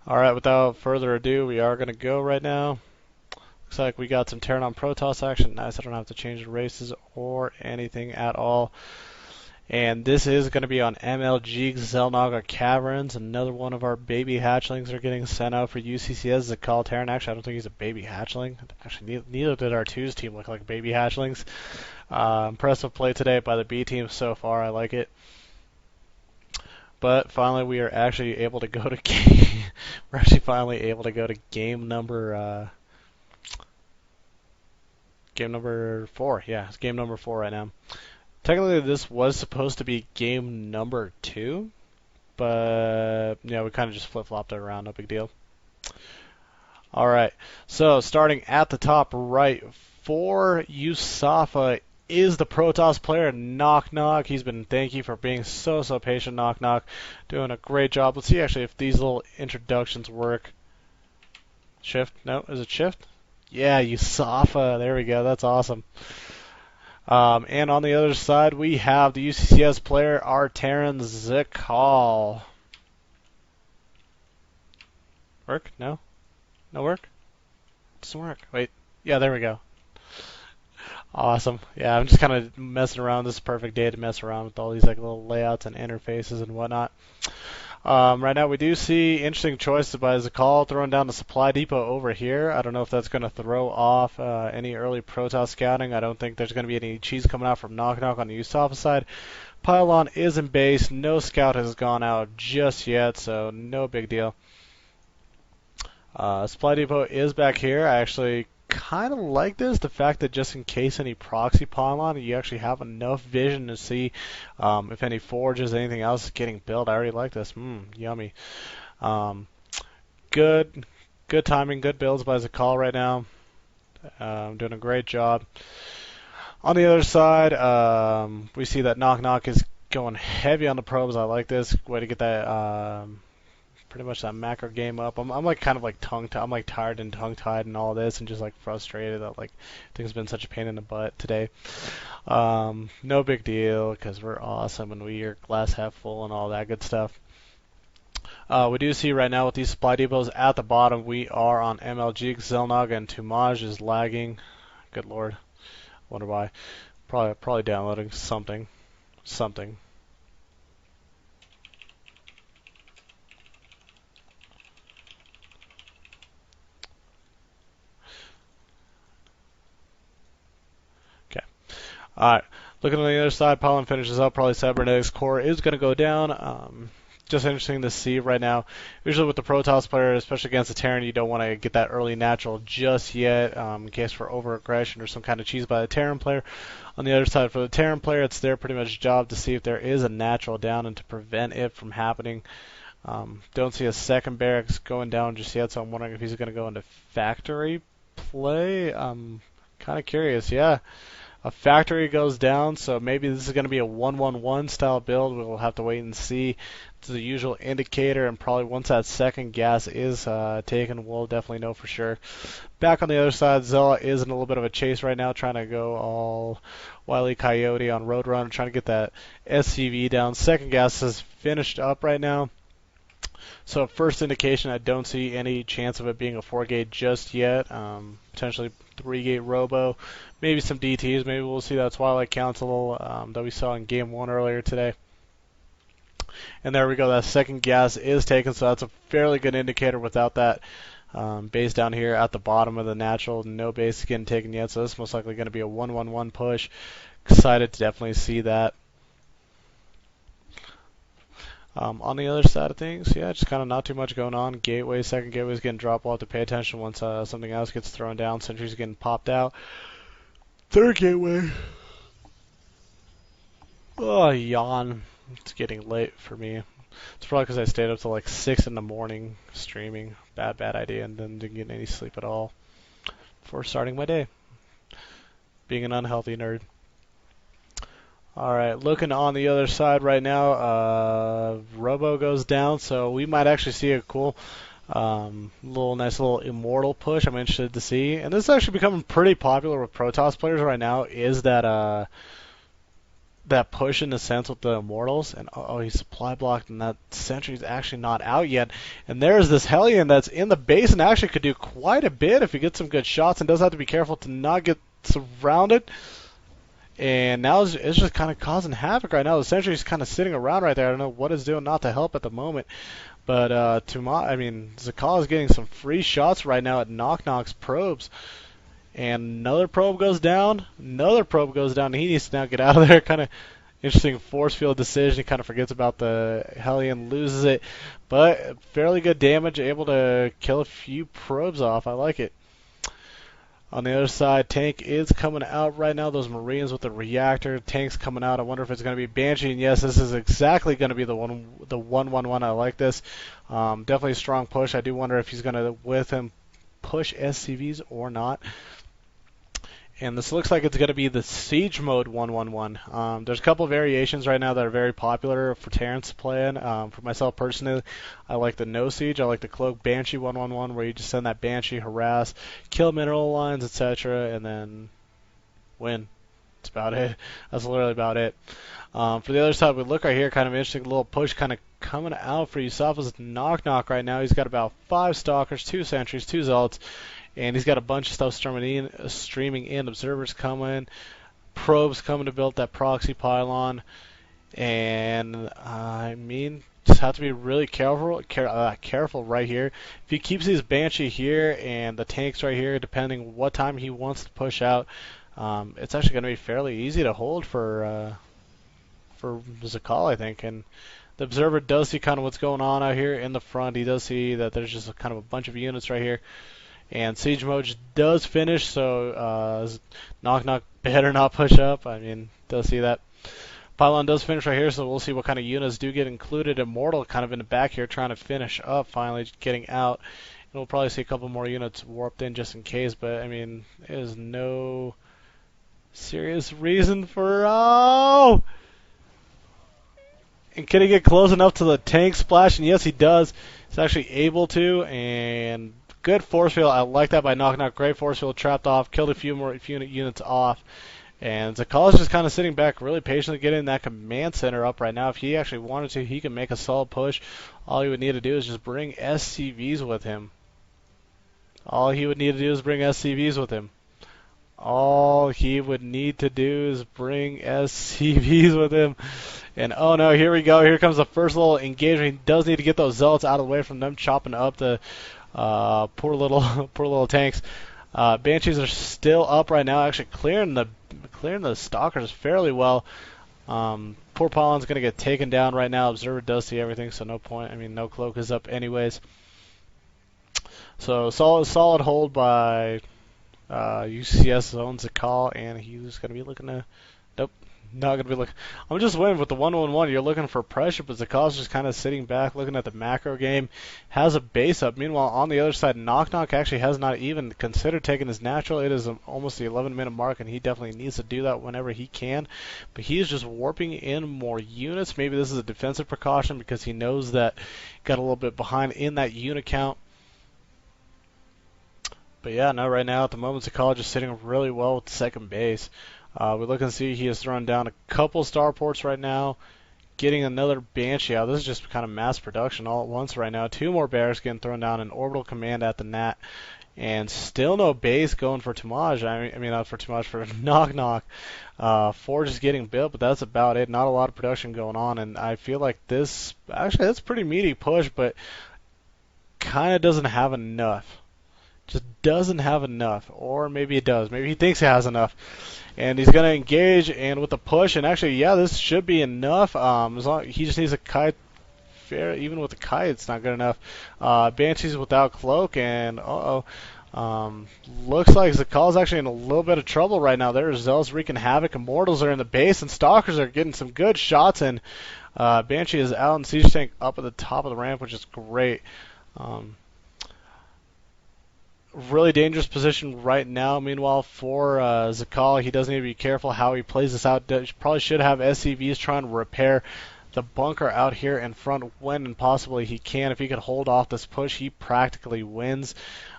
Alright, without further ado, we are going to go right now. Looks like we got some Terran on Protoss action. Nice, I don't have to change the races or anything at all. And this is going to be on MLG Xelnaga Caverns. Another one of our baby hatchlings are getting sent out for UCCS. Zakal Terran. Actually, I don't think he's a baby hatchling. Actually, neither did our 2's team look like baby hatchlings. Impressive play today by the B team so far. I like it. But finally, we are actually able to go to game. We're actually finally able to go to game number 4. Yeah, it's game number 4 right now. Technically, this was supposed to be game number 2, but yeah, we kind of just flip-flopped it around. No big deal. All right. So starting at the top right for USAFA is the Protoss player Knock Knock. He's been thank you for being so patient, Knock Knock, doing a great job. Let's see actually if these little introductions work. Shift? No, is it shift? Yeah, USAFA. There we go. That's awesome. And on the other side, we have the UCCS player, our Terran Zakal. Work? No? No work? Doesn't work. Wait. Yeah, there we go. Awesome. Yeah, I'm just kind of messing around. This is a perfect day to mess around with all these like little layouts and interfaces and whatnot. Right now we do see interesting choices by Zakal throwing down the supply depot over here. I don't know if that's going to throw off any early Protoss scouting. I don't think there's going to be any cheese coming out from Knock Knock on the USAFA side. Pylon is in base. No scout has gone out just yet, so no big deal. Supply depot is back here. I actually kind of like this, the fact that just in case any proxy pylon, you actually have enough vision to see if any forges, anything else is getting built. I already like this. Yummy. Um, good timing, good builds by Zakal right now. Doing a great job. On the other side, we see that Knock Knock is going heavy on the probes. I like this. Way to get that pretty much that macro game up. I'm like kind of like I'm like tired and tongue tied and all this and just like frustrated that like things have been such a pain in the butt today. No big deal because we're awesome and we are glass half full and all that good stuff. We do see right now with these supply depots at the bottom, we are on MLG. Xelnaga and Tumaj is lagging. Good lord. Wonder why. Probably downloading something. Okay. Alright. Looking on the other side, Pollen finishes up. Probably Cybernetics Core is going to go down. Just interesting to see right now. Usually with the Protoss player, especially against the Terran, you don't want to get that early natural just yet in case for over-aggression or some kind of cheese by the Terran player. On the other side, for the Terran player, it's their pretty much job to see if there is a natural down and to prevent it from happening. Don't see a second barracks going down just yet, so I'm wondering if he's going to go into factory play. I'm kind of curious. Yeah. A factory goes down, so maybe this is going to be a 1-1-1 style build. We'll have to wait and see. It's the usual indicator, and probably once that second gas is taken, we'll definitely know for sure. Back on the other side, Zella is in a little bit of a chase right now, trying to go all Wile E. Coyote on Roadrunner, trying to get that SCV down. Second gas is finished up right now. So first indication, I don't see any chance of it being a 4-gate just yet. Potentially 3-gate robo, maybe some DTs. Maybe we'll see that Twilight Council that we saw in Game 1 earlier today. And there we go. That second gas is taken, so that's a fairly good indicator without that base down here at the bottom of the natural. No base getting taken yet, so this is most likely going to be a 1-1-1 push. Excited to definitely see that. On the other side of things, yeah, just kind of not too much going on. Gateway, second gateway is getting dropped. We'll have to pay attention once something else gets thrown down. Sentry's getting popped out. Third gateway. Oh, yawn. It's getting late for me. It's probably because I stayed up till like 6 in the morning streaming. Bad idea, and then didn't get any sleep at all before starting my day. Being an unhealthy nerd. Alright, looking on the other side right now, Robo goes down, so we might actually see a cool nice little immortal push I'm interested to see. And this is actually becoming pretty popular with Protoss players right now, is that that push in a sense with the Immortals, and he's supply blocked, and that sentry's actually not out yet. And there's this Hellion that's in the base and actually could do quite a bit if he gets some good shots, and does have to be careful to not get surrounded. And now it's just kind of causing havoc right now. The sentry's kind of sitting around right there. I don't know what it's doing not to help at the moment. But Zakal is getting some free shots right now at Knock Knock's probes. And another probe goes down. Another probe goes down. He needs to now get out of there. Kind of interesting force field decision. He kind of forgets about the Hellion, loses it. But fairly good damage, able to kill a few probes off. I like it. On the other side, tank is coming out right now. Those Marines with the reactor. Tank's coming out. I wonder if it's going to be Banshee. And yes, this is exactly going to be the 1-1-1. I like this. Definitely a strong push. I do wonder if he's going to, with him, push SCVs or not. And this looks like it's going to be the Siege Mode 1-1-1. There's a couple of variations right now that are very popular for Terrence to play in. For myself personally, I like the No Siege. I like the Cloak Banshee 1-1-1, where you just send that Banshee, harass, kill mineral lines, etc., and then win. That's about it. That's literally about it. For the other side, we look right here, kind of interesting little push kind of coming out for USAFA's Knock Knock right now. He's got about 5 Stalkers, 2 Sentries, 2 Zealots. And he's got a bunch of stuff streaming in, observers coming, probes coming to build that proxy pylon, and just have to be really careful right here. If he keeps his Banshee here and the tanks right here, depending what time he wants to push out, it's actually going to be fairly easy to hold for Zakal, I think. And the observer does see kind of what's going on out here in the front. He does see that there's just kind of a bunch of units right here. And Siege Mode does finish, so Knock Knock better not push up. Does see that. Pylon does finish right here, so we'll see what kind of units do get included. Immortal kind of in the back here trying to finish up, finally getting out. And we'll probably see a couple more units warped in just in case, but, there's no serious reason for... Oh! And can he get close enough to the tank splash? And yes, he does. He's actually able to, and... Good force field. I like that by Knock Knock. Great force field, trapped off, killed a few more units off. And Zakal is just kind of sitting back, really patiently getting that command center up right now. If he actually wanted to, he can make a solid push. All he would need to do is just bring SCVs with him. All he would need to do is bring SCVs with him. All he would need to do is bring SCVs with him. And oh no, here we go. Here comes the first little engagement. He does need to get those Zealots out of the way from them chopping up the poor little tanks. Banshees are still up right now, actually clearing the Stalkers fairly well. Poor Pylon's gonna get taken down right now. Observer does see everything, so no point. No cloak is up anyways. So solid hold by UCCS zone Zakal, and he's gonna be looking to. Nope. Not going to be looking. I'm just waiting with the 1-1-1. You're looking for pressure, but Zakal's just kind of sitting back, looking at the macro game. Has a base up. Meanwhile, on the other side, Knock Knock actually has not even considered taking his natural. It is almost the 11-minute mark, and he definitely needs to do that whenever he can. But he's just warping in more units. Maybe this is a defensive precaution because he knows that he got a little bit behind in that unit count. But yeah, no, right now at the moment, Zakal just sitting really well with second base. We look and see he has thrown down a couple starports right now, getting another Banshee out. This is just kind of mass production all at once right now. 2 more barracks getting thrown down, an orbital command at the Nat, and still no base going for Tamaj. Not for Tamaj, for Knock Knock. Forge is getting built, but that's about it. Not a lot of production going on, and I feel like this, actually, that's a pretty meaty push, but kind of doesn't have enough. Just doesn't have enough, or maybe it does. Maybe he thinks he has enough. And he's going to engage, and with the push, and actually, yeah, this should be enough. As long he just needs a kite. Even with the kite, it's not good enough. Banshees without cloak, and looks like Zakal's actually in a little bit of trouble right now. There's Zealots wreaking havoc. Immortals are in the base, and Stalkers are getting some good shots. And Banshee is out, and Siege Tank up at the top of the ramp, which is great. Really dangerous position right now. Meanwhile, for Zakal, he does need to be careful how he plays this out. Probably should have SCVs trying to repair the bunker out here in front when and possibly he can. If he could hold off this push, he practically wins.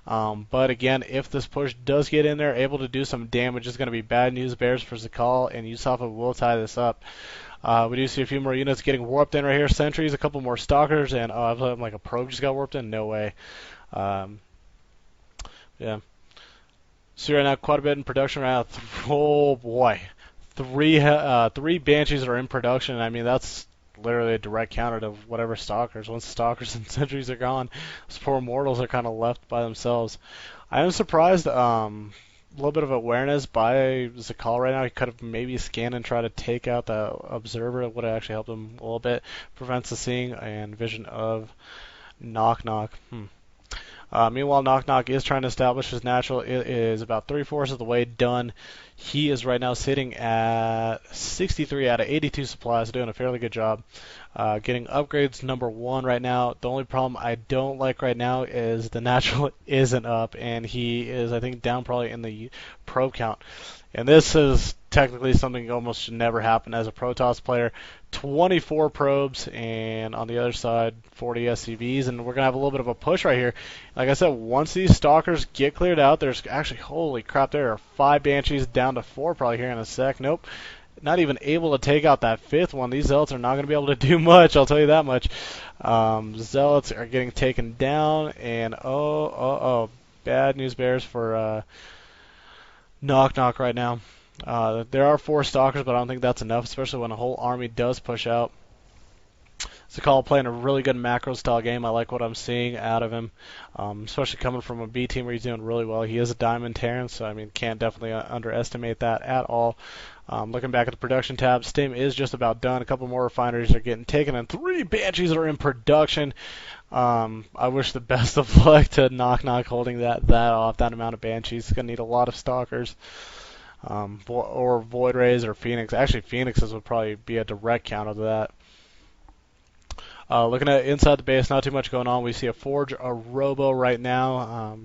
But again, if this push does get in there, able to do some damage, is going to be bad news bears for Zakal, and USAFA will tie this up. We do see a few more units getting warped in right here. Sentries, a couple more stalkers, and I thought like a probe just got warped in. No way. Yeah. See right now quite a bit in production right now. Oh boy, three banshees are in production. I mean that's literally a direct counter to whatever stalkers. Once the stalkers and sentries are gone, those poor mortals are kind of left by themselves. I am surprised. A little bit of awareness by Zakal right now. He could have maybe scanned and tried to take out the observer. It would have actually helped him a little bit. Prevents the seeing and vision of Knock Knock. Meanwhile, Knock Knock is trying to establish his natural. It is about 3/4 of the way done. He is right now sitting at 63 out of 82 supplies, doing a fairly good job. Getting upgrades number 1 right now. The only problem I don't like right now is the natural isn't up, and he is, I think, down probably in the probe count. And this is technically something that almost should never happen as a Protoss player. 24 probes, and on the other side, 40 SCVs, and we're going to have a little bit of a push right here. Like I said, once these stalkers get cleared out, there's actually, holy crap, there are 5 banshees down to 4 probably here in a sec. Nope. Not even able to take out that 5th one. These zealots are not going to be able to do much, I'll tell you that much. Zealots are getting taken down, and bad news bears for Knock Knock right now. There are 4 stalkers, but I don't think that's enough, especially when a whole army does push out. Zakal playing a really good macro style game. I like what I'm seeing out of him, especially coming from a B team where he's doing really well. He is a Diamond Terran, so I mean can't definitely underestimate that at all. Looking back at the production tab, Stim is just about done. A couple more refineries are getting taken, and 3 banshees are in production. I wish the best of luck to Knock Knock holding that off. That amount of banshees is gonna need a lot of stalkers. Or Void Rays or Phoenix. Actually, Phoenixes would probably be a direct counter to that. Looking at inside the base, not too much going on. We see a Forge, a Robo right now.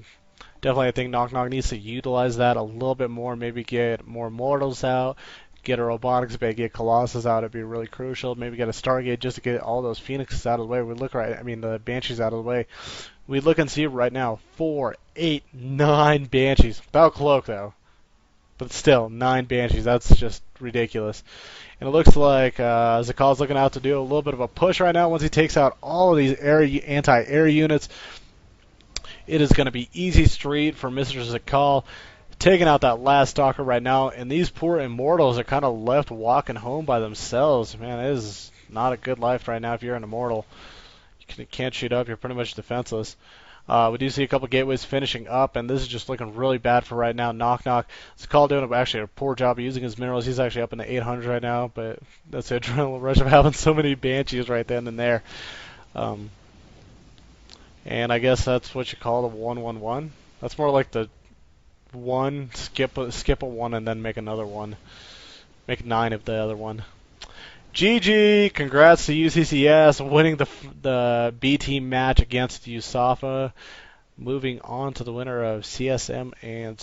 Definitely, I think Knock Knock needs to utilize that a little bit more. Maybe get more Mortals out, get a Robotics bay, get Colossus out. It'd be really crucial. Maybe get a Stargate just to get all those Phoenixes out of the way. The Banshees out of the way. We look and see right now 4, 8, 9 Banshees. Without Cloak, though. But still, 9 Banshees. That's just ridiculous. And it looks like Zakal's looking out to do a little bit of a push right now. Once he takes out all of these anti-air units, it is going to be easy street for Mr. Zakal. Taking out that last stalker right now. And these poor Immortals are kind of left walking home by themselves. Man, it is not a good life right now if you're an Immortal. You can't shoot up. You're pretty much defenseless. We do see a couple gateways finishing up, and this is just looking really bad for right now. Knock Knock. Zakal doing actually a poor job of using his minerals. He's actually up in the 800s right now, but that's the adrenaline rush of having so many Banshees right then and there. And I guess that's what you call the 1-1-1. That's more like the 1, skip a 1, and then make another 1. Make 9 of the other one. GG! Congrats to UCCS winning the B team match against USAFA. Moving on to the winner of CSM and